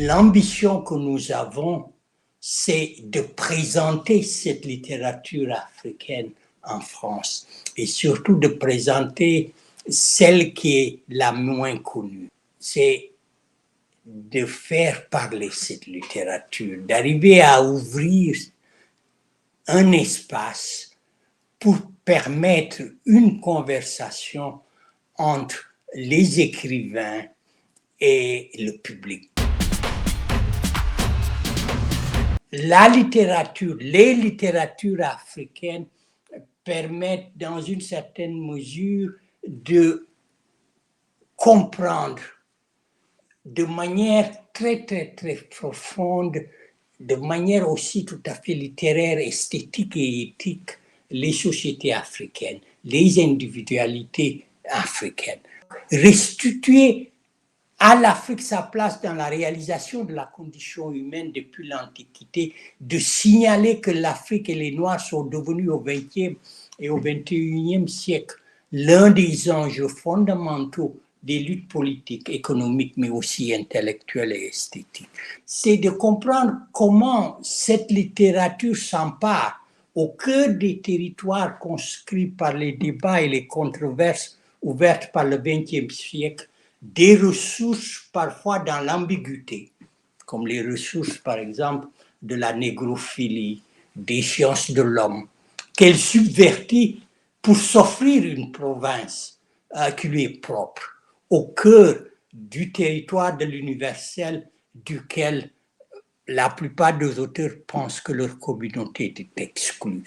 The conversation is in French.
l'ambition que nous avons, c'est de présenter cette littérature africaine en France et surtout de présenter celle qui est la moins connue. C'est de faire parler cette littérature, d'arriver à ouvrir un espace pour permettre une conversation entre les écrivains et le public. La littérature, les littératures africaines permettent dans une certaine mesure de comprendre de manière très, très, très profonde, de manière aussi tout à fait littéraire, esthétique et éthique, les sociétés africaines, les individualités africaines. Restituer à l'Afrique sa place dans la réalisation de la condition humaine depuis l'Antiquité, de signaler que l'Afrique et les Noirs sont devenus au XXe et au XXIe siècle l'un des enjeux fondamentaux des luttes politiques, économiques, mais aussi intellectuelles et esthétiques. C'est de comprendre comment cette littérature s'empare au cœur des territoires conscrits par les débats et les controverses ouvertes par le XXe siècle, des ressources parfois dans l'ambiguïté, comme les ressources par exemple de la négrophilie, des sciences de l'homme, qu'elle subvertit pour s'offrir une province qui lui est propre, au cœur du territoire de l'universel duquel la plupart des auteurs pensent que leur communauté est exclue.